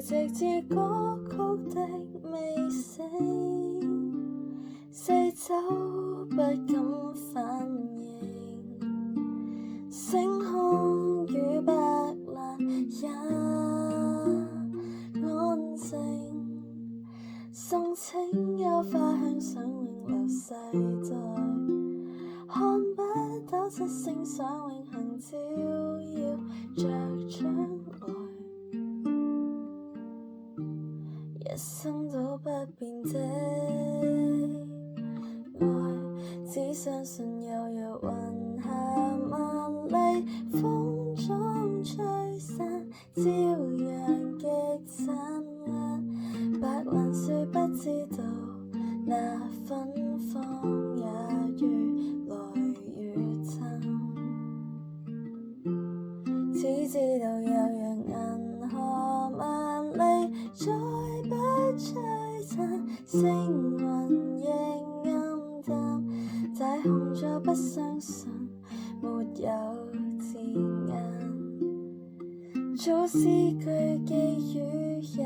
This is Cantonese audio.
直至歌曲的尾聲，四周不敢反應，星空與白蘭也安靜，心情有花香想永流逝在，看不到七星想永恆照耀着將來，一生都不變的愛，只相信有日雲下萬里，風中吹散，朝陽極燦爛，白蘭樹不知道那芬芳也如來如尋，只知道有日銀河萬里，再不璀璨，星雲亦暗淡，太空再不相信沒有字眼，做詩句寄予夜